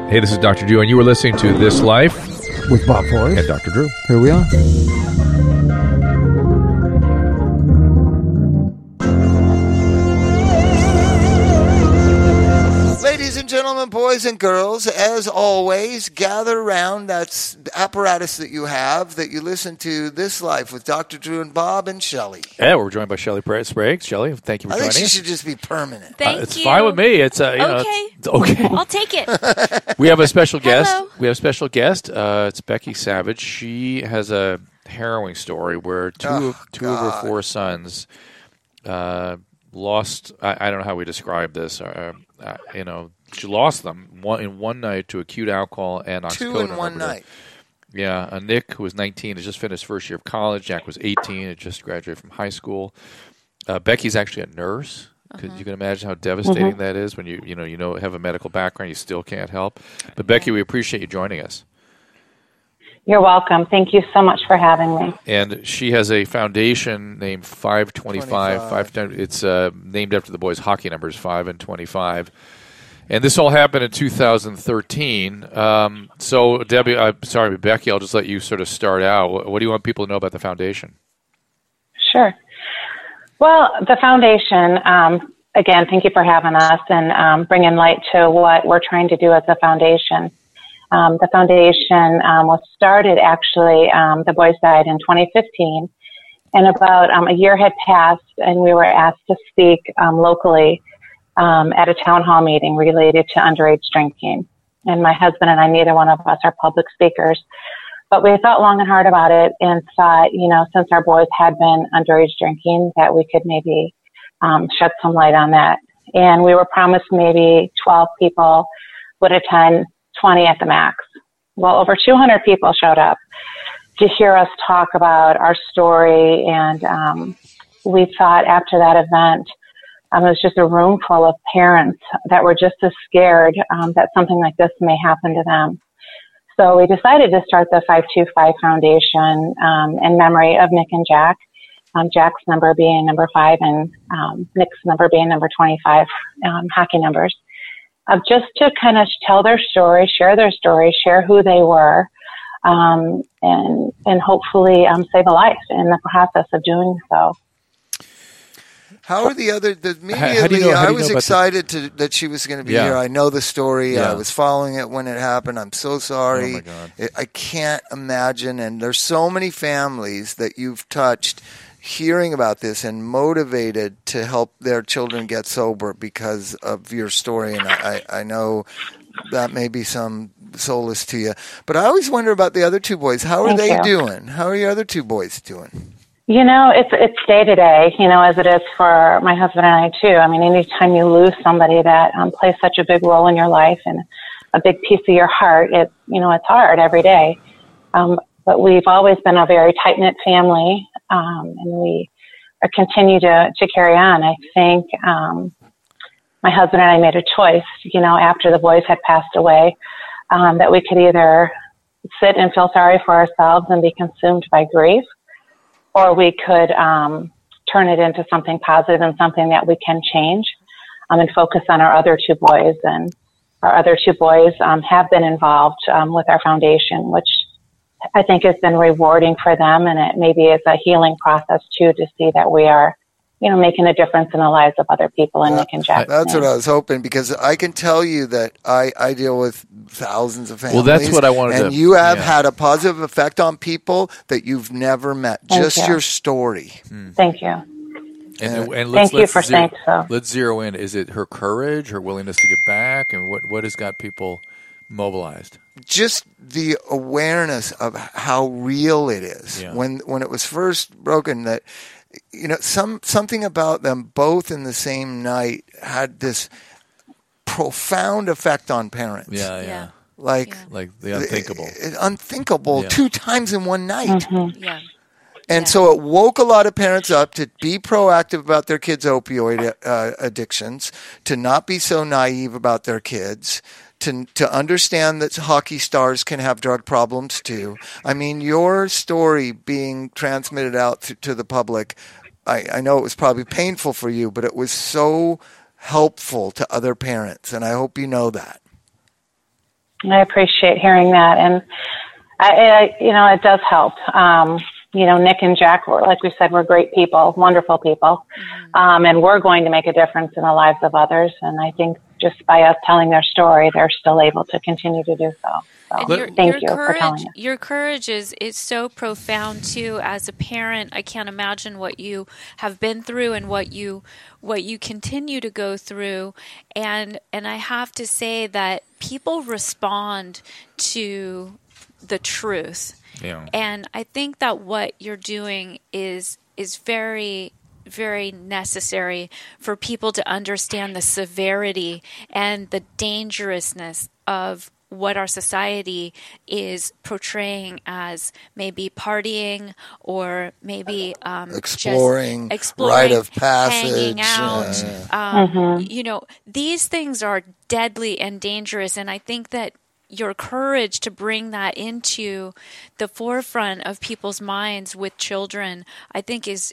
Hey, this is Dr. Drew, and you were listening to This Life with Bob Forrest and Dr. Drew. Here we are. Ladies and gentlemen, boys and girls, as always, gather around that apparatus that you have, that you listen to This Life with Dr. Drew and Bob and Shelly. Yeah, we're joined by Shelly Sprague. Shelly, thank you for joining us. I think she should just be permanent. Thank it's you. fine with me. It's okay. It's okay. I'll take it. We have a special guest. Hello. We have a special guest. It's Becky Savage. She has a harrowing story where two of her four sons lost. I don't know how we describe this. She lost them in one night to acute alcohol and oxycodone. 2 in one night. Yeah, Nick, who was 19, has just finished first year of college. Jack was 18, had just graduated from high school. Becky's actually a nurse. Because you can imagine how devastating that is when you have a medical background, you still can't help. But Becky, we appreciate you joining us. You're welcome. Thank you so much for having me. And she has a foundation named 525. It's named after the boys' hockey numbers, 5 and 25. And this all happened in 2013. So, Becky, I'll just let you sort of start out. What do you want people to know about the foundation? Sure. Well, the foundation, again, thank you for having us and bringing light to what we're trying to do as a foundation. The foundation was started, actually, the boys died in 2015, and about a year had passed, and we were asked to speak locally at a town hall meeting related to underage drinking. And my husband and I, neither one of us are public speakers. But we thought long and hard about it and thought, since our boys had been underage drinking, that we could maybe shed some light on that. And we were promised maybe 12 people would attend, 20 at the max. Well, over 200 people showed up to hear us talk about our story. And we thought after that event, it was just a room full of parents that were just as scared that something like this may happen to them. So we decided to start the 525 Foundation in memory of Nick and Jack, Jack's number being number 5 and Nick's number being number 25, hockey numbers, just to kind of tell their story, share who they were, and hopefully save a life in the process of doing so. How are immediately, I was excited that she was going to be here. I know the story. Yeah. I was following it when it happened. I'm so sorry. Oh, my God. I can't imagine. And there's so many families that you've touched hearing about this and motivated to help their children get sober because of your story. And I know that may be some solace to you. But I always wonder about the other two boys. How are they doing? How are your other two boys doing? It's day to day, as it is for my husband and I too. I mean, anytime you lose somebody that plays such a big role in your life and a big piece of your heart, it's hard every day. But we've always been a very tight-knit family, and we continue to carry on. I think my husband and I made a choice, after the boys had passed away, that we could either sit and feel sorry for ourselves and be consumed by grief, or we could turn it into something positive and something that we can change and focus on our other two boys. And our other two boys have been involved with our foundation, which I think has been rewarding for them. And it maybe is a healing process, too, to see that we are making a difference in the lives of other people in Nick and Jack. That's what I was hoping, because I can tell you that I deal with thousands of families. Well, that's what I wanted and you have had a positive effect on people that you've never met. Just your story. Thank you. And thank you for saying so. Let's zero in. Is it her courage, her willingness to get back, and what has got people mobilized? Just the awareness of how real it is. Yeah. When it was first broken, that something about them both in the same night had this profound effect on parents. Yeah. Like the unthinkable. Unthinkable 2 times in one night. Mm-hmm. Yeah. And so it woke a lot of parents up to be proactive about their kids' opioid addictions, to not be so naive about their kids, to understand that hockey stars can have drug problems too. I mean, your story being transmitted out to the public, I know it was probably painful for you, but it was so helpful to other parents, and I hope you know that. I appreciate hearing that. And it does help. Nick and Jack, like we said, we're great people, wonderful people. And we're going to make a difference in the lives of others. And I think just by us telling their story, they're still able to continue to do so. So thank you for telling us. Your courage is so profound too. As a parent, I can't imagine what you have been through and what you continue to go through. And I have to say that people respond to the truth. Yeah. And I think that what you're doing is very, very necessary for people to understand the severity and the dangerousness of what our society is portraying as maybe partying or maybe exploring, rite of passage, hanging out. These things are deadly and dangerous, and I think that your courage to bring that into the forefront of people's minds with children, I think is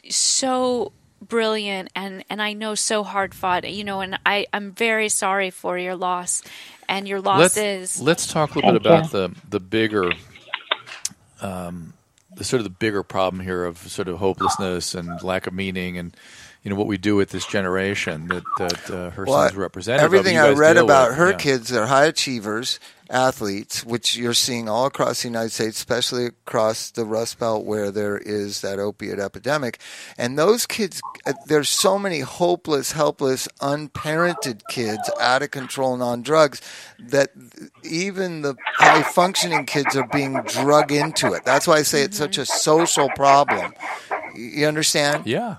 so brilliant and I know so hard fought, and I'm very sorry for your loss and your losses. Let's talk a little bit about the bigger the bigger problem here of sort of hopelessness and lack of meaning and what we do with this generation that her son's representative. Everything I read about her kids, they're high achievers, athletes, which you're seeing all across the United States, especially across the Rust Belt where there is that opiate epidemic. And those kids, there's so many hopeless, helpless, unparented kids out of control and on drugs that even the high-functioning kids are being drug into it. That's why I say it's such a social problem. You understand? Yeah.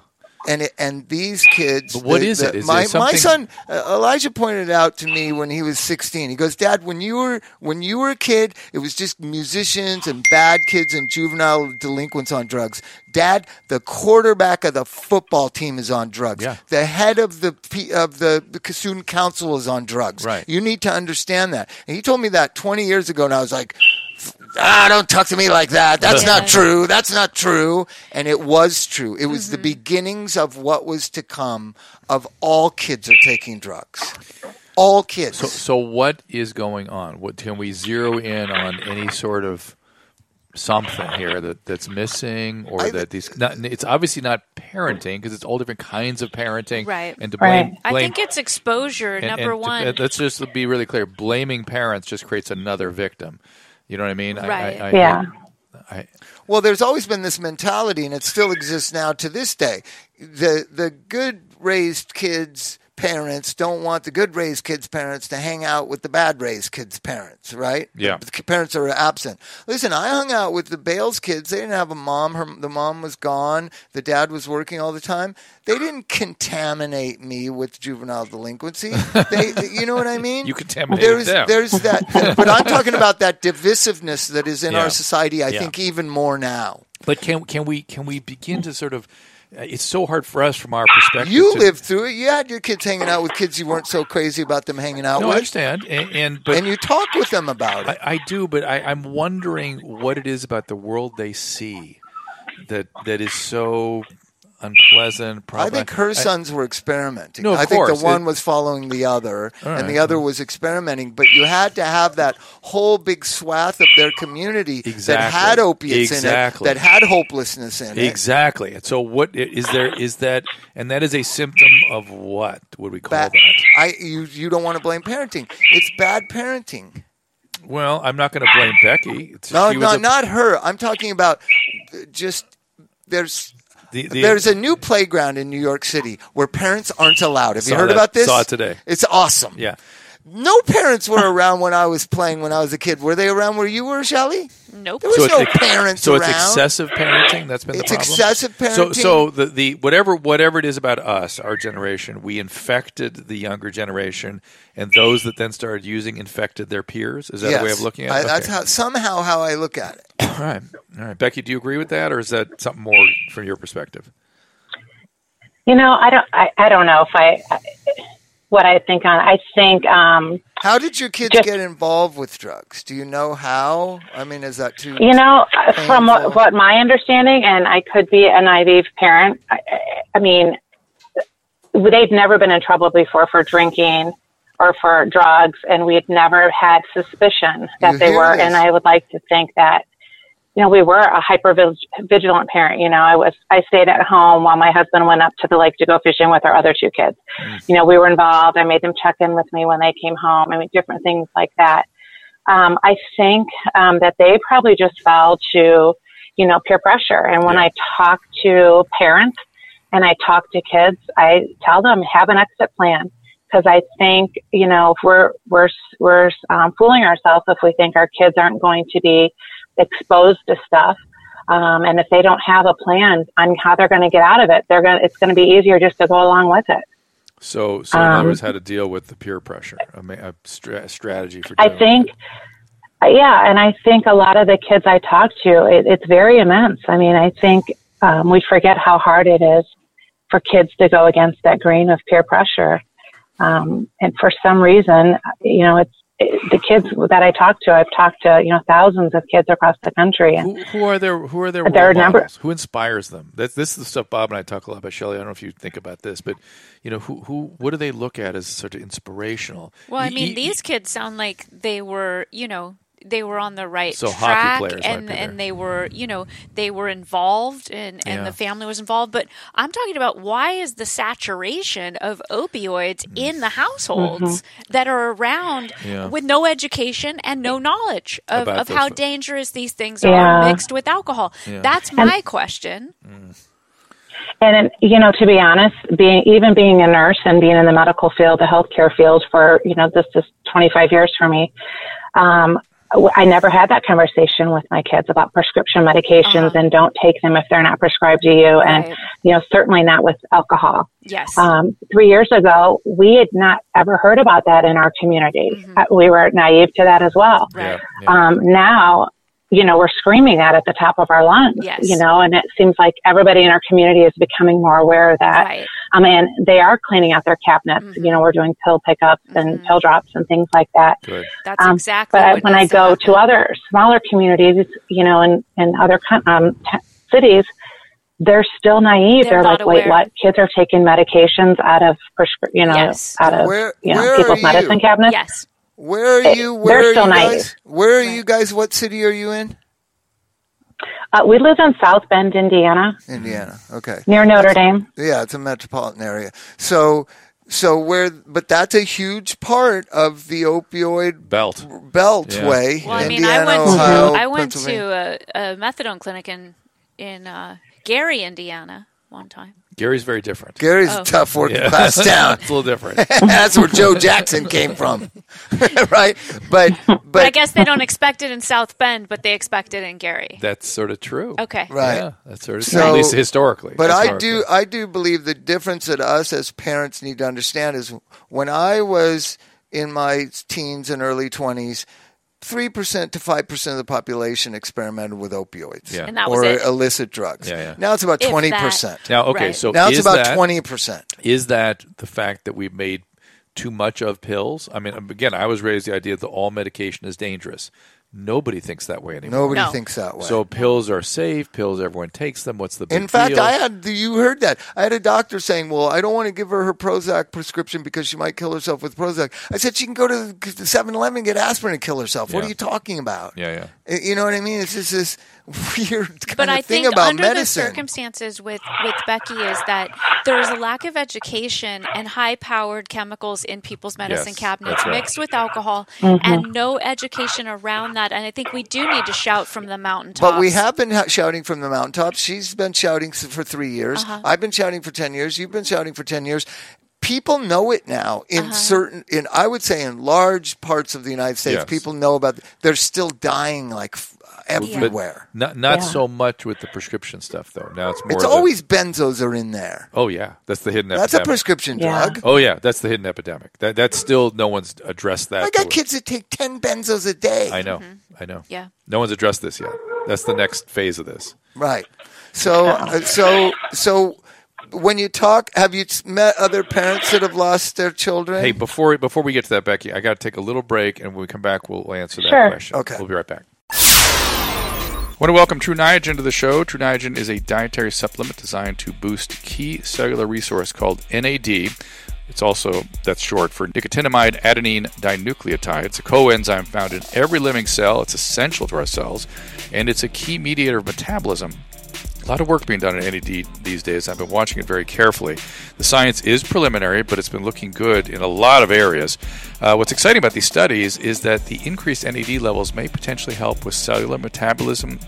And these kids. But what is it? Is my something... son Elijah pointed out to me when he was 16. He goes, "Dad, when you were a kid, it was just musicians and bad kids and juvenile delinquents on drugs. Dad, the quarterback of the football team is on drugs. Yeah. The head of the student council is on drugs. Right. You need to understand that." And he told me that 20 years ago, and I was like, don't talk to me like that. That's not true. That's not true. And it was true. It was the beginnings of what was to come of all kids are taking drugs. All kids. So what is going on? What can we zero in on any sort of something here that's missing or that these it's obviously not parenting because it's all different kinds of parenting. Right. And to blame I think it's exposure, number one. Let's just be really clear. Blaming parents just creates another victim. You know what I mean? Right. Well, there's always been this mentality, and it still exists now to this day. The good-raised kids' parents don't want the good-raised kids' parents to hang out with the bad-raised kids' parents, right? Yeah. The parents are absent. Listen, I hung out with the Bales kids. They didn't have a mom. The mom was gone. The dad was working all the time. They didn't contaminate me with juvenile delinquency. You know what I mean? You contaminated them. There's that. But I'm talking about that divisiveness that is in our society, I think, even more now. But can we begin to sort of... It's so hard for us from our perspective. You lived through it. You had your kids hanging out with kids you weren't so crazy about them hanging out with. No, I understand. And you talk with them about it. I do, but I'm wondering what it is about the world they see that is so unpleasant. I think her sons were experimenting. No, of I course. think the one was following the other, and the other was experimenting. But you had to have that whole big swath of their community that had opiates in it, that had hopelessness in it. Exactly. And so what is there? Is that, and that is a symptom of what would we call that? You don't want to blame parenting. It's bad parenting. Well, I'm not going to blame Becky. Not her. I'm talking about just there's a new playground in New York City where parents aren't allowed. Have you heard about this? Saw it today. It's awesome. Yeah. No parents were around when I was playing when I was a kid. Were they around where you were, Shelley? Nope. There was no parents around. So it's excessive parenting? That's been the problem? It's excessive parenting. So the whatever it is about us, our generation, we infected the younger generation, and those that then started using infected their peers? Is that the way of looking at it? That's somehow how I look at it. All right. Becky, do you agree with that, or is that something more from your perspective? I don't know if what I think on. I think. How did your kids get involved with drugs? Do you know how? I mean, is that too? From what my understanding, and I could be a naive parent. I mean, they've never been in trouble before for drinking or for drugs, and we had never had suspicion that they were. And I would like to think that, we were a hyper vigilant parent. I stayed at home while my husband went up to the lake to go fishing with our other two kids. We were involved. I made them check in with me when they came home. Different things like that. I think that they probably just fell to, peer pressure. And when I talk to parents and I talk to kids, I tell them, have an exit plan. Because I think, if we're fooling ourselves if we think our kids aren't going to be exposed to stuff, and if they don't have a plan on how they're going to get out of it, it's going to be easier just to go along with it. So in other words, how to deal with the peer pressure, a strategy for. I think, and I think a lot of the kids I talk to, it's very immense. I think we forget how hard it is for kids to go against that grain of peer pressure. And for some reason, the kids that I talk to, I've talked to, thousands of kids across the country. And who are their role models? Who inspires them? This is the stuff Bob and I talk a lot about, Shelly. I don't know if you think about this, but, what do they look at as sort of inspirational? Well, these kids sound like they were, they were on the right track, hockey players and they were, they were involved and the family was involved. But I'm talking about, why is the saturation of opioids in the households that are around with no education and no knowledge of how dangerous these things are mixed with alcohol? That's my question. And, to be honest, being a nurse and being in the medical field, the healthcare field for, this is 25 years for me, I never had that conversation with my kids about prescription medications and don't take them if they're not prescribed to you. And, certainly not with alcohol. Yes. 3 years ago, we had not ever heard about that in our community. We were naive to that as well. Right. Now, we're screaming that at the top of our lungs, and it seems like everybody in our community is becoming more aware of that. Right. And they are cleaning out their cabinets. We're doing pill pickups and pill drops and things like that. Good. That's exactly But when I go to other smaller communities, in other cities, they're still naive. They're like, wait, what? Kids are taking medications out of people's medicine cabinets? Yes. Where are you? Where are you guys? Where are you guys? What city are you in? We live in South Bend, Indiana. Okay. Near Notre Dame. Yeah, it's a metropolitan area. But that's a huge part of the opioid beltway. Well, Indiana, Ohio, I went to a methadone clinic in Gary, Indiana, one time. Gary's very different. Gary's a tough working class town. It's a little different. That's where Joe Jackson came from, right? But I guess they don't expect it in South Bend, but they expect it in Gary. That's sort of true. Okay, right? Yeah, that's sort of true. At least historically. But I do believe the difference that us as parents need to understand is when I was in my teens and early 20s. 3% to 5% of the population experimented with opioids and that was illicit drugs. Now it's about 20%. Now, okay, so now it's about 20%. Is that the fact that we've made too much of pills? Again, I was raised the idea that all medication is dangerous. Nobody thinks that way anymore. Nobody thinks that way. So pills are safe. Pills, everyone takes them. What's the big deal? In fact, you heard that. I had a doctor saying, well, I don't want to give her Prozac prescription because she might kill herself with Prozac. I said, she can go to the 7-Eleven and get aspirin and kill herself. What are you talking about? Yeah. You know what I mean? It's just this weird kind but of I thing think about under medicine. The circumstances with Becky is that there is a lack of education and high-powered chemicals in people's medicine cabinets mixed with alcohol and no education around that. And I think we do need to shout from the mountaintops. But we have been shouting from the mountaintops. She's been shouting for 3 years. I've been shouting for 10 years. You've been shouting for 10 years. People know it now I would say in large parts of the United States, people know about it. They're still dying like everywhere. But not so much with the prescription stuff, though. Now it's more. It's always benzos are in there. Oh yeah, that's the hidden epidemic. That's a prescription drug. Oh yeah, that's the hidden epidemic. That's still no one's addressed that. I got kids that take 10 benzos a day. I know. Yeah. No one's addressed this yet. That's the next phase of this. Right. So when you talk, have you met other parents that have lost their children? Hey, before we get to that, Becky, I got to take a little break, and when we come back, we'll answer that question. Okay. We'll be right back. I want to welcome True Niagen to the show. True Niagen is a dietary supplement designed to boost key cellular resource called NAD. That's short for nicotinamide adenine dinucleotide. It's a coenzyme found in every living cell. It's essential to our cells, and it's a key mediator of metabolism. A lot of work being done on NAD these days. I've been watching it very carefully. The science is preliminary, but it's been looking good in a lot of areas. What's exciting about these studies is that the increased NAD levels may potentially help with cellular metabolism,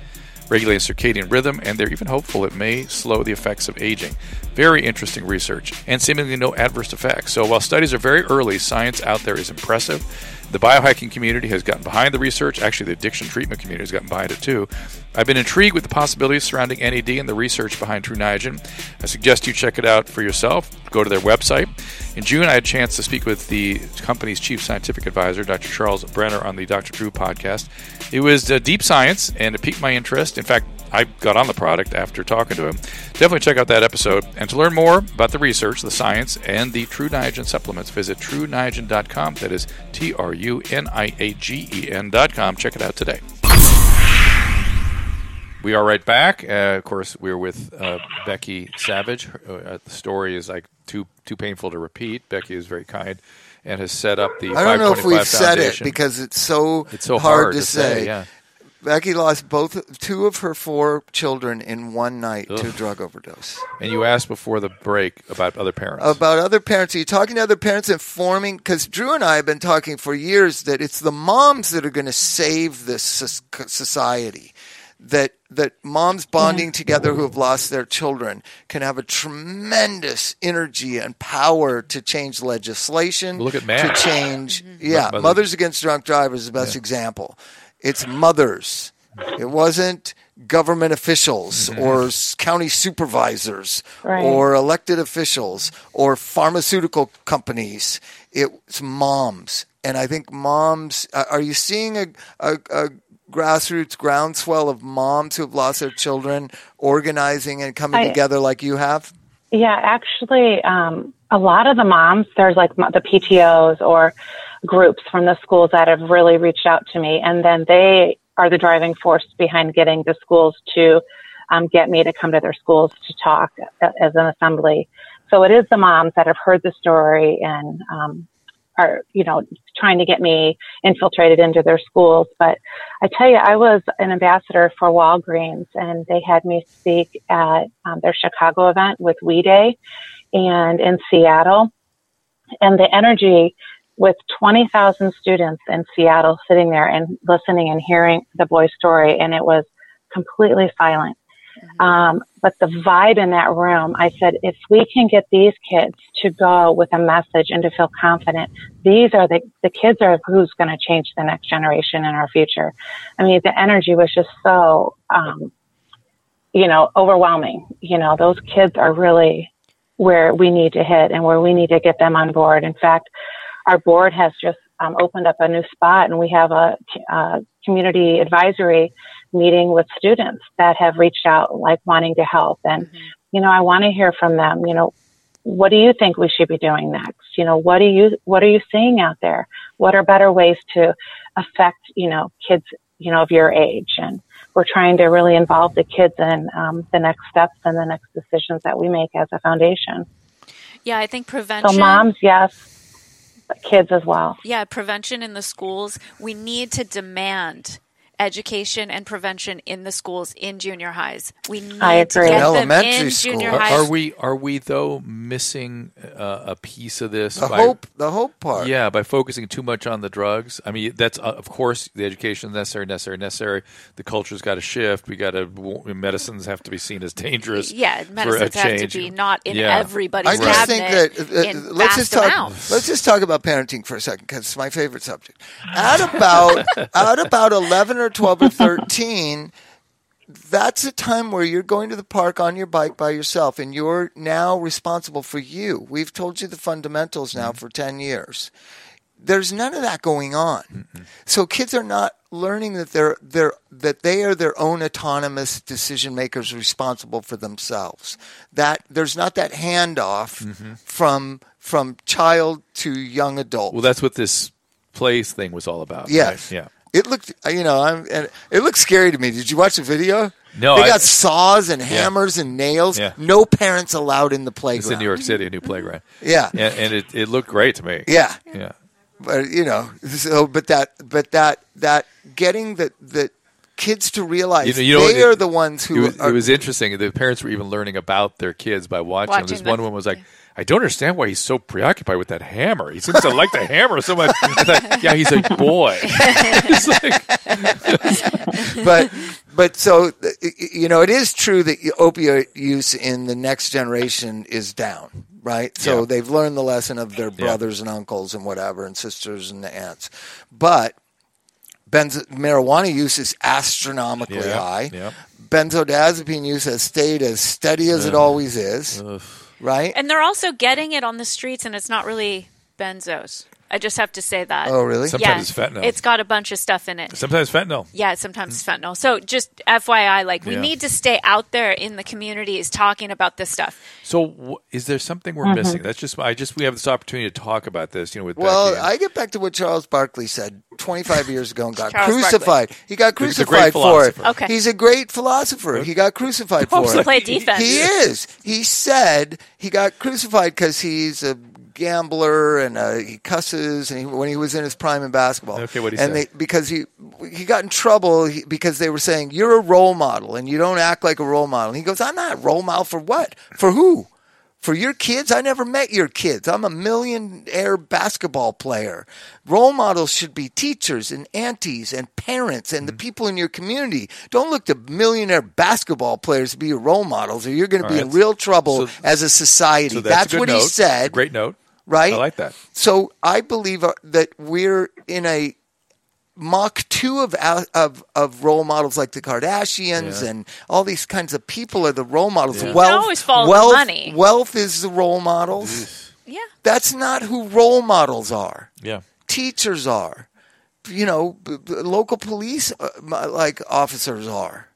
regulating circadian rhythm, and they're even hopeful it may slow the effects of aging. Very interesting research, and seemingly no adverse effects. So while studies are very early, science out there is impressive. The biohacking community has gotten behind the research. Actually, the addiction treatment community has gotten behind it too. I've been intrigued with the possibilities surrounding NAD and the research behind True Niagen. I suggest you check it out for yourself. Go to their website. In June, I had a chance to speak with the company's chief scientific advisor, Dr. Charles Brenner, on the Dr. Drew podcast. It was deep science, and it piqued my interest. In fact, I got on the product after talking to him. Definitely check out that episode. And to learn more about the research, the science, and the True Niagen supplements, visit TrueNiagen.com. That is TruNiagen.com. Check it out today. We are right back. Of course, we're with Becky Savage. The story is like too painful to repeat. Becky is very kind and has set up the 525 I don't know if we've said it Foundation. because it's so hard to say. Yeah. Becky lost two of her 4 children in one night to a drug overdose. And you asked before the break about other parents. About other parents. Are you talking to other parents and forming? Because Drew and I have been talking for years that it's the moms that are going to save this society. That moms bonding together who have lost their children can have a tremendous energy and power to change legislation. Look at Matt. To change, Mothers Against Drunk Drivers is the best example. It's mothers. It wasn't government officials or county supervisors or elected officials or pharmaceutical companies. It's moms. And I think moms, are you seeing a grassroots groundswell of moms who have lost their children organizing and coming together like you have? Yeah, actually, a lot of the moms, there's like the PTOs or groups from the schools that have really reached out to me, and then they are the driving force behind getting the schools to get me to come to their schools to talk as an assembly. So it is the moms that have heard the story and are, trying to get me infiltrated into their schools. But I tell you, I was an ambassador for Walgreens, and they had me speak at their Chicago event with We Day and in Seattle. And the energy with 20,000 students in Seattle sitting there and listening and hearing the boy's story, and it was completely silent. But the vibe in that room, I said, if we can get these kids to go with a message and to feel confident, these are the kids are who's going to change the next generation in our future. I mean, the energy was just so, overwhelming. Those kids are really where we need to hit and where we need to get them on board. In fact, our board has just opened up a new spot, and we have a community advisory meeting with students that have reached out, like wanting to help. And, I want to hear from them. What do you think we should be doing next? What are you seeing out there? What are better ways to affect, kids, of your age? And we're trying to really involve the kids in the next steps and the next decisions that we make as a foundation. Yeah, I think prevention. So moms, yes. Kids as well. Yeah, prevention in the schools. We need to demand education and prevention in the schools in junior highs. We need to get them in junior highs. Are we though missing a piece of this? The hope part. Yeah, by focusing too much on the drugs. I mean, that's of course the education is necessary. The culture's got to shift. Medicines have to be seen as dangerous. Yeah, medicines have to be not in everybody's cabinet. I just think that let's just talk about parenting for a second, because it's my favorite subject. At about 11 or 12 or 13, that's a time where you're going to the park on your bike by yourself, and you're now responsible for you. We've told you the fundamentals now for 10 years. There's none of that going on. So kids are not learning that they are their own autonomous decision makers responsible for themselves. That there's not that handoff from child to young adult. Well, that's what this place thing was all about. Yes. Right? Yeah. It looked, and it looked scary to me. Did you watch the video? No, they got saws and hammers and nails. Yeah. No parents allowed in the playground. It's in New York City, a new playground. Yeah, and it looked great to me. Yeah, yeah. But that getting the kids to realize they are the ones who. It was interesting. The parents were even learning about their kids by watching them. This one woman was like, I don't understand why he's so preoccupied with that hammer. He seems to like the hammer so much. I thought, yeah, he's a boy. But so, it is true that opioid use in the next generation is down, right? So they've learned the lesson of their brothers and uncles and whatever, and sisters and aunts. But marijuana use is astronomically high. Yeah. Benzodiazepine use has stayed as steady as it always is. Right? And they're also getting it on the streets, and it's not really benzos. I just have to say that. Oh, really? Sometimes it's fentanyl. It's got a bunch of stuff in it. Sometimes fentanyl. Yeah, sometimes it's fentanyl. So just FYI, we need to stay out there in the communities talking about this stuff. So is there something we're missing? That's just we have this opportunity to talk about this, with Becky. I get back to what Charles Barkley said 25 years ago and got crucified. Barkley. He got crucified for it. Okay. He's a great philosopher. He got crucified for it. Play defense. He is. He said he got crucified because he's a gambler and he cusses, and when he was in his prime in basketball. Okay, what did he say? Because he got in trouble because they were saying, you're a role model and you don't act like a role model. And he goes, I'm not a role model for what? For who? For your kids? I never met your kids. I'm a millionaire basketball player. Role models should be teachers and aunties and parents and the people in your community. Don't look to millionaire basketball players to be your role models, or you're going to be in real trouble as a society. So that's what he said. Great note. Right? I like that. So I believe that we're in a Mach 2 of role models like the Kardashians and all these kinds of people are the role models. Yeah. Always follow the money. Wealth is the role models. Yeah. That's not who role models are. Yeah. Teachers are. Local police officers are.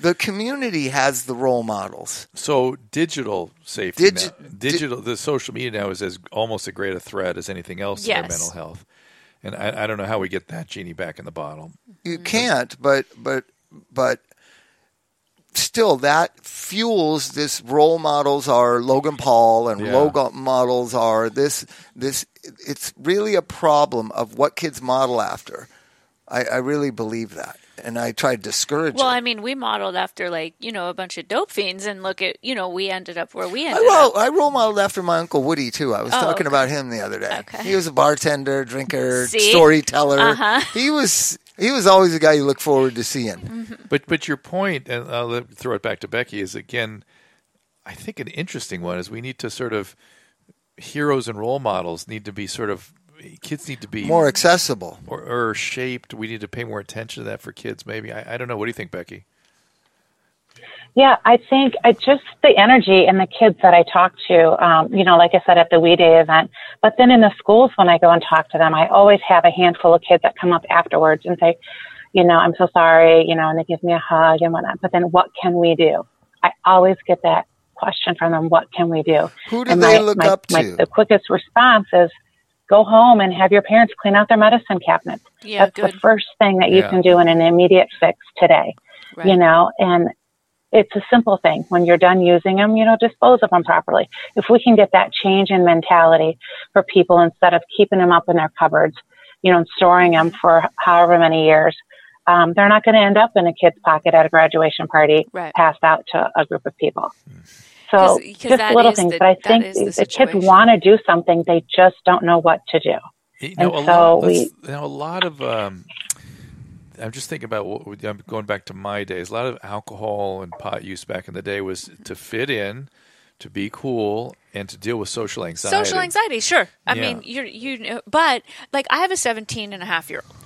The community has the role models. So digital safety, the social media now is as almost as great a threat as anything else to their mental health. And I don't know how we get that genie back in the bottle. You can't, but still that fuels this. Role models are Logan Paul, and role models are this. It's really a problem of what kids model after. I really believe that. And I try to discourage it. Well, I mean, we modeled after, a bunch of dope fiends, and look at, we ended up where we ended up. I role modeled after my Uncle Woody, too. I was talking about him the other day. Okay. He was a bartender, drinker, storyteller. Uh-huh. He was always a guy you look forward to seeing. Mm-hmm. But your point, and I'll throw it back to Becky, is, again, I think an interesting one is we need to sort of, heroes and role models need to be sort of, kids need to be more accessible or shaped. We need to pay more attention to that for kids. Maybe I don't know. What do you think, Becky? Yeah, I think just the energy in the kids that I talk to. Like I said at the We Day event, but then in the schools when I go and talk to them, I always have a handful of kids that come up afterwards and say, I'm so sorry, and they give me a hug and whatnot. But then what can we do? I always get that question from them. What can we do? Who do they look up to? The quickest response is, go home and have your parents clean out their medicine cabinets. Yeah, that's the first thing that you can do in an immediate fix today, right. And it's a simple thing. When you're done using them, dispose of them properly. If we can get that change in mentality for people instead of keeping them up in their cupboards, and storing them for however many years, they're not going to end up in a kid's pocket at a graduation party, passed out to a group of people. So just little things, but I think the kids want to do something, they just don't know what to do. A lot of I'm just thinking about I'm going back to my days. A lot of alcohol and pot use back in the day was to fit in, to be cool, and to deal with social anxiety. Social anxiety, sure. I mean, but I have a 17-and-a-half-year-old,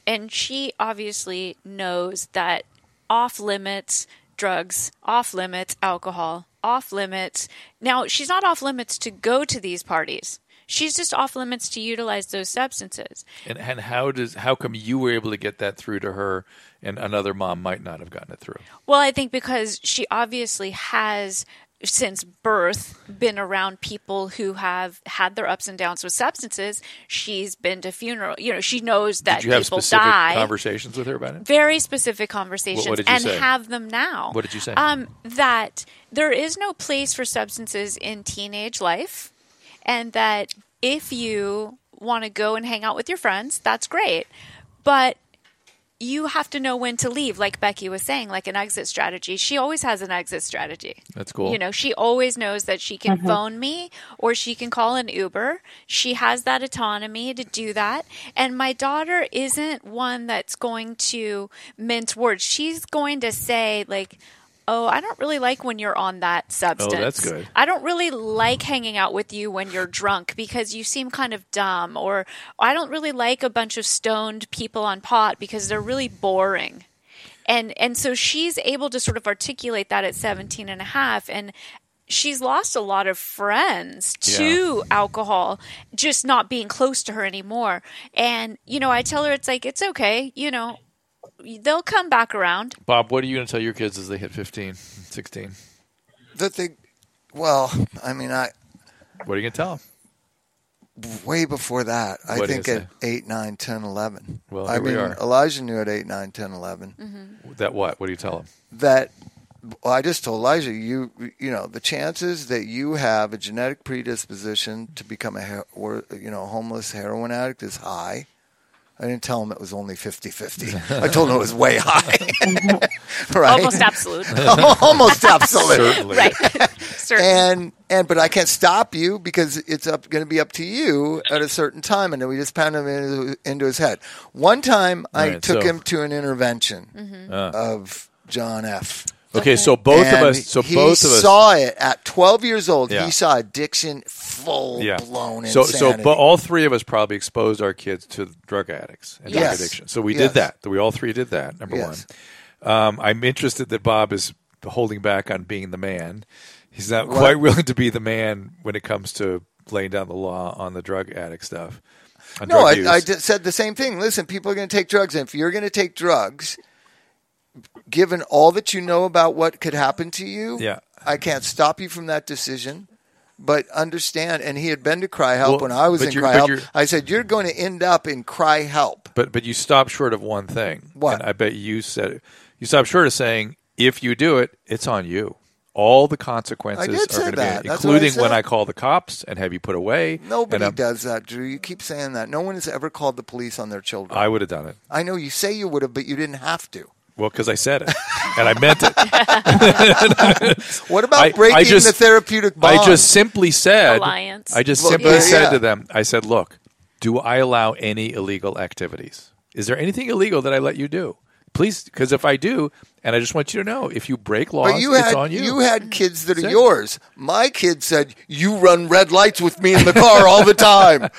and she obviously knows that off limits drugs, off limits alcohol, off limits. Now, she's not off limits to go to these parties. She's just off limits to utilize those substances. And how come you were able to get that through to her and another mom might not have gotten it through? Well, I think because she obviously has since birth been around people who have had their ups and downs with substances. She's been to funeral. She knows that Did you have people specific die. Conversations with her about it? Very specific conversations. What did you say? Have them now. What did you say? That there is no place for substances in teenage life, and that if you want to go and hang out with your friends, that's great. But you have to know when to leave, like Becky was saying, like an exit strategy. She always has an exit strategy. That's cool. She always knows that she can phone me or she can call an Uber. She has that autonomy to do that. And my daughter isn't one that's going to mince words. She's going to say, like, oh, I don't really like when you're on that substance. Oh, that's good. I don't really like hanging out with you when you're drunk because you seem kind of dumb. Or I don't really like a bunch of stoned people on pot because they're really boring. And so she's able to sort of articulate that at 17 and a half. And she's lost a lot of friends to alcohol, just not being close to her anymore. And, I tell her, it's like, it's okay, they'll come back around. Bob, what are you going to tell your kids as they hit 15, 16? That what are you going to tell them? way before that. I What do think you at 8, 9, 10, 11. Well, here we are. Elijah knew at 8, 9, 10, 11. Mm-hmm. That what? What do you tell them? That, I just told Elijah, the chances that you have a genetic predisposition to become a homeless heroin addict is high. I didn't tell him it was only 50-50. I told him it was way high. Right? Almost absolute. Almost absolute. Certainly. Right. Certainly. But I can't stop you because it's going to be up to you at a certain time. And then we just pounded him into his head. One time I took him to an intervention of John F. Okay, so both of us. He saw it at 12 years old. Yeah. He saw addiction full-blown insanity. But all three of us probably exposed our kids to drug addicts and drug addiction. So we did that. We all three did that, number one. I'm interested that Bob is holding back on being the man. He's not quite willing to be the man when it comes to laying down the law on the drug addict stuff. No, I said the same thing. Listen, people are going to take drugs. And if you're going to take drugs, given all that you know about what could happen to you, I can't stop you from that decision. But understand, and he had been to Cry Help when I was in Cry Help. I said, you're going to end up in Cry Help. But you stopped short of one thing. What? And I bet you stopped short of saying, if you do it, it's on you. All the consequences are going to be, including when I call the cops and have you put away. Nobody does that, Drew. You keep saying that. No one has ever called the police on their children. I would have done it. I know you say you would have, but you didn't have to. Well, because I said it, and I meant it. What about breaking the therapeutic bond? I just simply said, Alliance. to them, I said, look, do I allow any illegal activities? Is there anything illegal that I let you do? Please, because if I do, and I just want you to know, if you break laws, it's on you. You had kids that are yours. My kid said, you run red lights with me in the car all the time.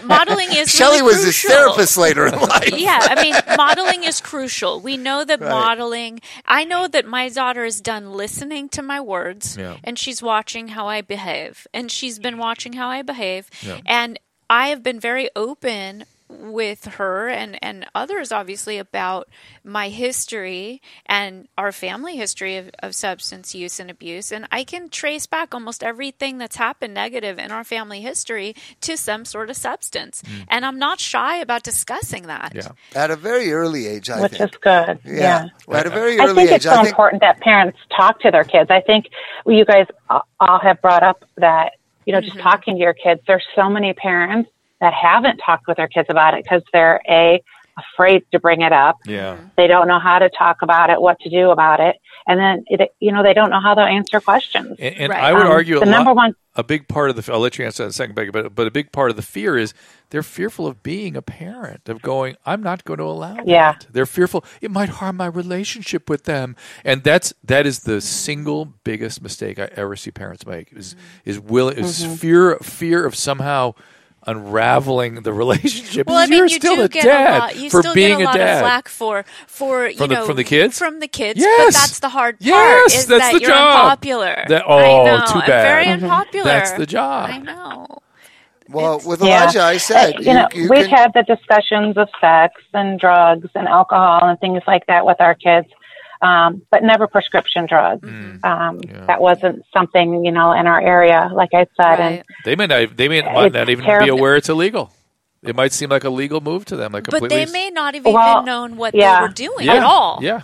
Modeling is Shelly really was his therapist later in life. Modeling is crucial. We know that modeling, I know that my daughter is done listening to my words, and she's watching how I behave. And she's been watching how I behave. Yeah. And I have been very open with her and others, obviously, about my history and our family history of substance use and abuse. And I can trace back almost everything that's happened negative in our family history to some sort of substance. And I'm not shy about discussing that. Yeah. At a very early age, I think. Which is good. Yeah. At a very early age. I think it's so important that parents talk to their kids. I think you guys all have brought up that, just talking to your kids. There's so many parents that haven't talked with their kids about it because they're afraid to bring it up. Yeah. They don't know how to talk about it, what to do about it. And then, they don't know how they'll answer questions. And I would argue a big part of I'll let you answer that in a second, Becky, but a big part of the fear is they're fearful of being a parent, of going, I'm not going to allow that. They're fearful it might harm my relationship with them. And that is the single biggest mistake I ever see parents make is fear of somehow unraveling the relationship. Well, you're still a dad for being a dad. You still get a lot of flack from the kids. From the kids, yes. But that's the hard part. Yes, is that's that the you're job. Unpopular. Too bad. I'm very unpopular. That's the job. I know. Well, with Elijah, I said, we've had the discussions of sex and drugs and alcohol and things like that with our kids. but never prescription drugs. That wasn't something, in our area, like I said. Right. And they may not even be aware it's illegal. It might seem like a legal move to them, like but completely. they may not have even known what they were doing Yeah. at all. Yeah.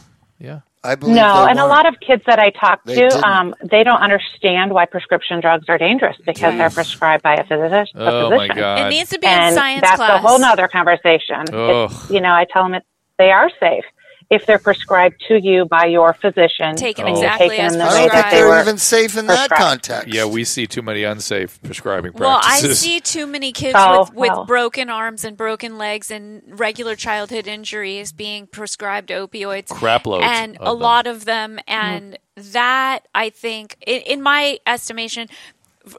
I believe No, they and a weren't. lot of kids that I talk They to, didn't. they don't understand why prescription drugs are dangerous because they're prescribed by a physician. Oh my God! It needs to be in And science that's class. a whole nother conversation. Ugh. I tell them they are safe if they're prescribed to you by your physician. Taken and you exactly take them as the I way don't prescribed. think that they they're were even safe in that prescribed. context. Yeah, we see too many unsafe prescribing Well, I practices. see too many kids with broken arms and broken legs and regular childhood injuries being prescribed opioids. Crap loads And of a them. lot of them. And that, I think, in my estimation,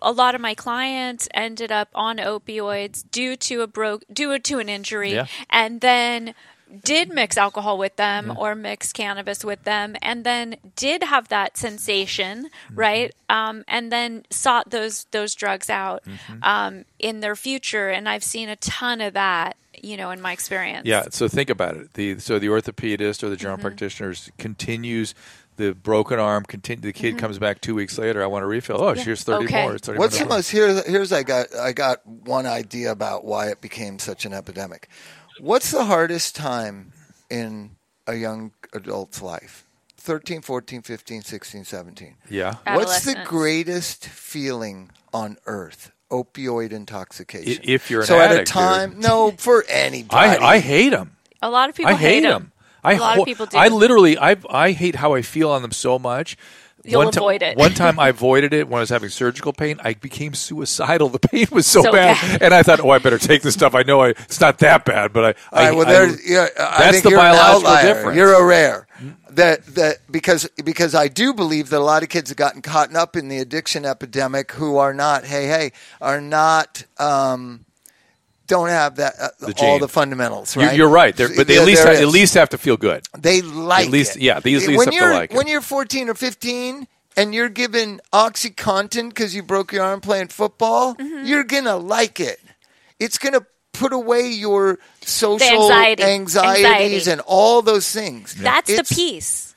a lot of my clients ended up on opioids due to an injury, and then did mix alcohol with them or mix cannabis with them, and then did have that sensation, right? And then sought those drugs out in their future, and I've seen a ton of that, in my experience. Yeah, so think about it. The orthopedist or the general practitioner continues the broken arm. The kid comes back 2 weeks later. I want a refill. Oh, here's 30 more. It's 30 What's more. the most here's I got one idea about why it became such an epidemic. What's the hardest time in a young adult's life? 13, 14, 15, 16, 17. Yeah. What's the Adolescence. greatest feeling on earth? Opioid intoxication. If you're an so addict, at a time, dude. no, for anybody. I hate them. A lot of people I hate them. them. A lot of people do. I literally, I hate how I feel on them so much. You'll avoid it. One time I avoided it when I was having surgical pain. I became suicidal. The pain was so bad. bad. And I thought, I better take this stuff. I know it's not that bad, but I that's think the you're an biological outlier. difference. You're a rare. That because I do believe that a lot of kids have gotten caught up in the addiction epidemic who are not don't have that all the fundamentals. Right? You're right, but they at least have to feel good. They like at least, it. Yeah, they at least have to like it. When you're 14 or 15 and you're given oxycodone because you broke your arm playing football, you're gonna like it. It's gonna put away your social anxieties and all those things. That's the piece.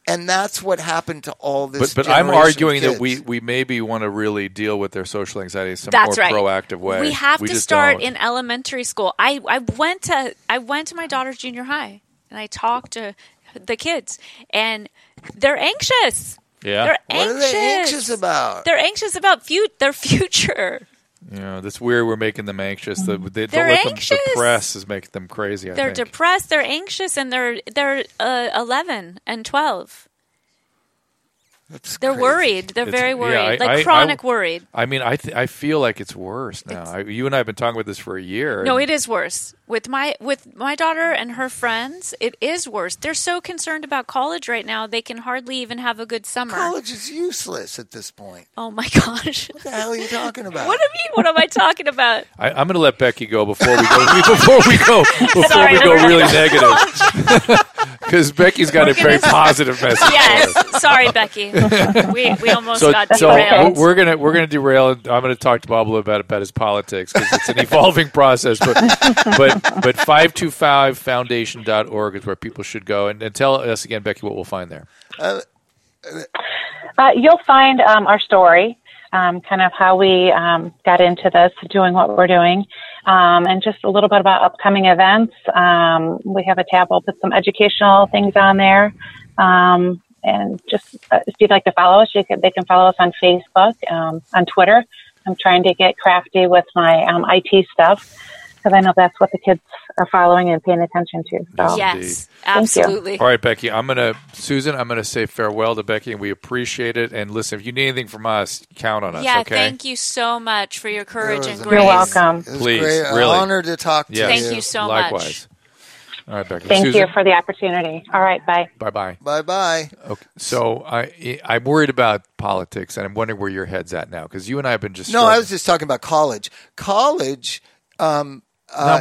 And that's what happened to all this. But I'm arguing that we maybe want to really deal with their social anxiety in some more proactive way. We have to start in elementary school. I went to my daughter's junior high and I talked to the kids and they're anxious. Yeah. They're anxious. What are they anxious about? They're anxious about their future. That's weird. We're making them anxious. They're anxious. The press is making them crazy. They're depressed. They're anxious, and they're 11 and 12. They're worried. They're very worried, chronic worried. I mean, I feel like it's worse now. You and I have been talking about this for a year. No, it is worse. With my daughter and her friends, it is worse. They're so concerned about college right now, they can hardly even have a good summer. College is useless at this point. Oh my gosh! What the hell are you talking about? What do you mean? What am I talking about? I'm going to let Becky go before we go really negative. Because Becky's got a very positive message. Yes, sorry, Becky. We almost got derailed. So we're gonna derail, and I'm gonna talk to Bob a little bit about his politics because it's an evolving process. But 525foundation.org is where people should go, and tell us again, Becky, what we'll find there. You'll find our story, kind of how we got into this, doing what we're doing, and just a little bit about upcoming events. We have a tab. We'll put some educational things on there. And just if you'd like to follow us, they can follow us on Facebook, on Twitter. I'm trying to get crafty with my IT stuff because I know that's what the kids are following and paying attention to. So. Yes, absolutely. All right, Becky, Susan, I'm going to say farewell to Becky, and we appreciate it. And listen, if you need anything from us, count on us, yeah, okay? Thank you so much for your courage and grace. You're welcome. It was Please, great. really. An honor to talk to you. Thank you so much. Likewise. All right, Becky. Thank Susan? you for the opportunity. All right, bye. Bye-bye. Bye-bye. Okay, so I'm worried about politics, and I'm wondering where your head's at now, because you and I have been just No, I was just talking about college. College. I'm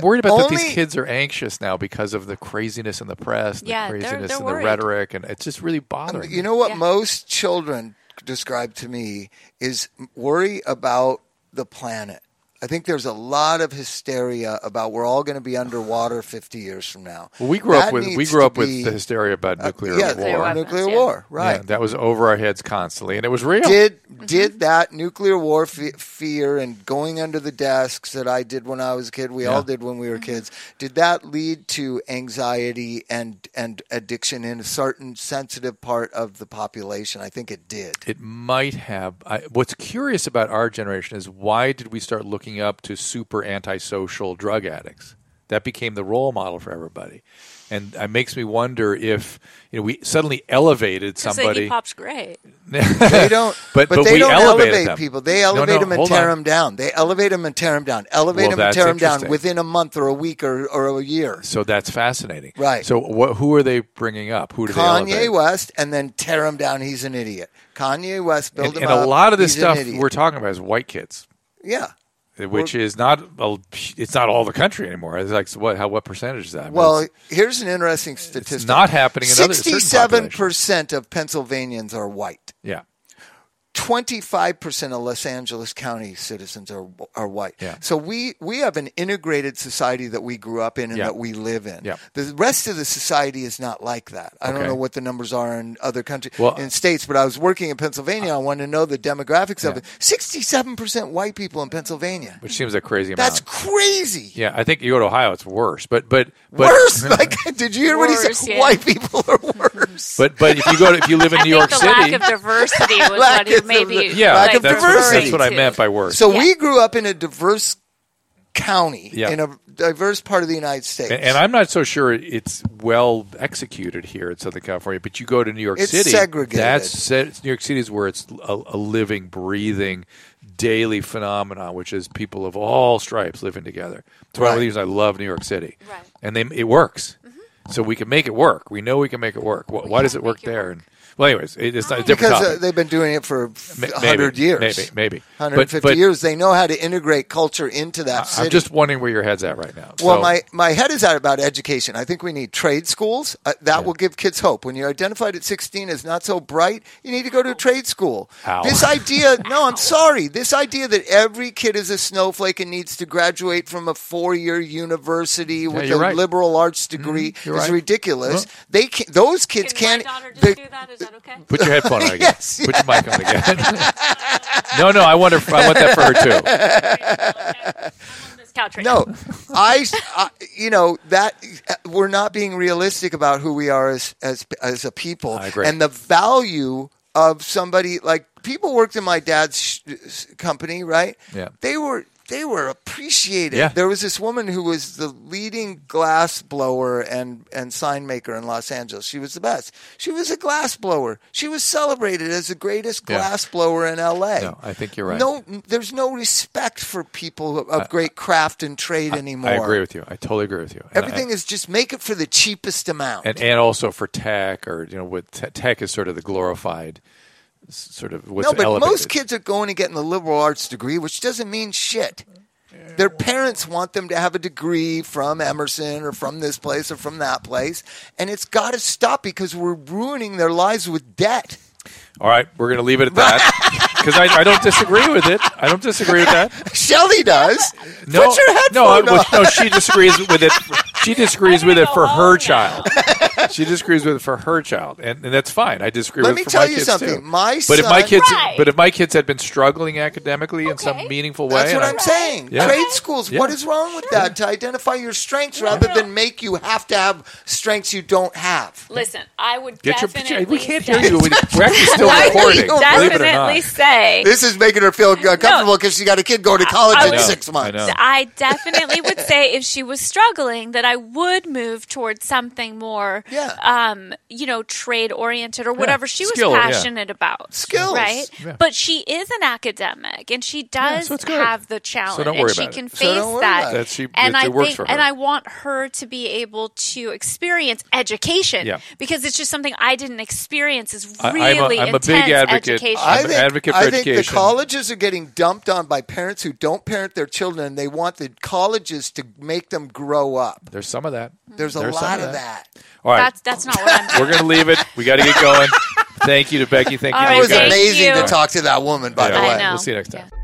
worried about that these kids are anxious now because of the craziness in the press, the craziness they're and worried. the rhetoric, and it's just really bothering me. You know what most children describe to me is worry about the planet. I think there's a lot of hysteria about we're all going to be underwater 50 years from now. Well, we grew up with the hysteria about nuclear war. Nuclear war, right? Yeah, that was over our heads constantly, and it was real. Did that nuclear war fear and going under the desks that I did when I was a kid, we all did when we were kids, did that lead to anxiety and addiction in a certain sensitive part of the population? I think it did. It might have. What's curious about our generation is why did we start looking up to super antisocial drug addicts? That became the role model for everybody. And it makes me wonder if we suddenly elevated somebody. Hip hop's great. They don't, but they we don't elevate them. people. They elevate them and tear them down. They elevate them and tear them down. Elevate them and tear them down within a month or a week or a year. So that's fascinating. Right. So who are they bringing up? Who do they elevate? Kanye West, and then tear him down. He's an idiot. Kanye West, build him up. And a lot of this he's stuff we're talking about is white kids. Yeah. Which is not it's not all the country anymore. It's like what percentage is that? Well, here's an interesting statistic. It's not happening in other 67% of Pennsylvanians are white. Yeah. 25% of Los Angeles County citizens are white. Yeah. So we have an integrated society that we grew up in and that we live in. Yeah. The rest of the society is not like that. I don't know what the numbers are in other countries, in states, but I was working in Pennsylvania. I wanted to know the demographics of it. 67% white people in Pennsylvania. Which seems a crazy amount. That's crazy. Yeah, I think you go to Ohio, it's worse. But worse? Like, did you hear what he said? Yeah. White people are worse. But if you live in New York City, lack of diversity was what it maybe lack of diversity. That's what I meant by worse. So we grew up in a diverse county, in a diverse part of the United States. And I'm not so sure it's well executed here in Southern California, but you go to New York City. It's segregated. New York City is where it's a living, breathing, daily phenomenon, which is people of all stripes living together. It's one of the reasons I love New York City. Right. And it works. Mm-hmm. So we can make it work. We know we can make it work. Why does it work there? Well, anyways, it's not a different topic. They've been doing it for 100 years. Maybe. 150 years. They know how to integrate culture into that city. I'm just wondering where your head's at right now. Well, my head is at about education. I think we need trade schools. That will give kids hope. When you're identified at 16 as not so bright, you need to go to a trade school. Ow. This idea, I'm sorry. This idea that every kid is a snowflake and needs to graduate from a 4-year university with a liberal arts degree is ridiculous. Well, those kids can't. My daughter just do that? Is that okay? Put your headphone on again. Yes. Put your mic on again. No, I want that for her too. I'm on this couch right now. Now. We're not being realistic about who we are as a people. I agree. And the value of somebody like people worked in my dad's company, right? Yeah. They were appreciated. Yeah. There was this woman who was the leading glass blower and sign maker in Los Angeles. She was the best. She was a glass blower. She was celebrated as the greatest glass blower in L.A. No, I think you're right. No, there's no respect for people of great craft and trade anymore. I agree with you. I totally agree with you. Everything is just make it for the cheapest amount. And also for tech, or with tech is sort of the glorified sort of what's elevated. Most kids are going and getting a liberal arts degree, which doesn't mean shit. Their parents want them to have a degree from Emerson or from this place or from that place, and it's got to stop because we're ruining their lives with debt. All right, we're going to leave it at that because I don't disagree with it. I don't disagree with that. Shelly does. No, Put your headphone on. No, she disagrees with it. She disagrees with it for her child. She disagrees with it for her child, and that's fine. I disagree with it for my kids too. Let me tell you something. My but son, if my kids had been struggling academically in some meaningful way, that's what I'm saying. Yeah. Trade schools. Yeah. What is wrong with that? To identify your strengths rather than make you have to have strengths you don't have. Listen, I would definitely. We can't hear you. We're actually still recording. Believe it or not. Say this is making her feel comfortable because she got a kid going to college in 6 months. I definitely would say if she was struggling that I would move towards something more, trade oriented or whatever she was passionate about. Skills, right? Yeah. But she is an academic and she does have the challenge, so don't worry and she about can it. face that. It works for her. And I want her to be able to experience education because it's just something I didn't experience. Is really I'm intense a big advocate. Education. I'm an advocate for education. I think the colleges are getting dumped on by parents who don't parent their children. And they want the colleges to make them grow up. There's some of that. There's a lot of that. All right. That's not what I'm doing. We're going to leave it. We got to get going. Thank you to Becky. Thank you to you guys. It was amazing to talk to that woman, by the way. I know. We'll see you next time. Yeah.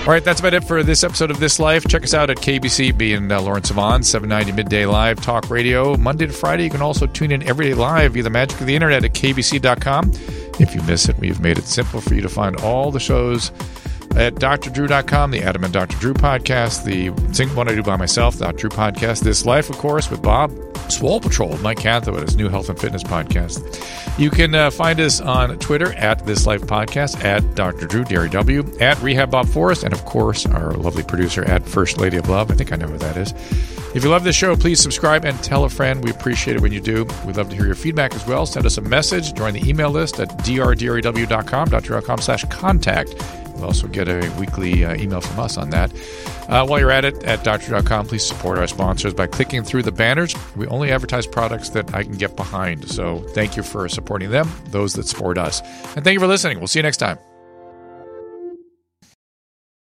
All right, that's about it for this episode of This Life. Check us out at KBCB in Lawrence Vaughan, 790 Midday Live Talk Radio, Monday to Friday. You can also tune in every day live via the magic of the internet at kbc.com. If you miss it, we've made it simple for you to find all the shows at drdrew.com, the Adam and Dr. Drew podcast, the single one I do by myself, the Dr. Drew podcast, This Life, of course, with Bob, Swole Patrol, Mike Catho, his new health and fitness podcast. You can find us on Twitter at This Life Podcast, at Dr. Drew, Derry W, at Rehab Bob Forrest, and of course, our lovely producer at First Lady of Love. I think I know who that is. If you love this show, please subscribe and tell a friend. We appreciate it when you do. We'd love to hear your feedback as well. Send us a message. Join the email list at drdraw.com/contact. You'll also get a weekly email from us on that. While you're at it, at dr.com, please support our sponsors by clicking through the banners. We only advertise products that I can get behind. So thank you for supporting them, those that support us. And thank you for listening. We'll see you next time.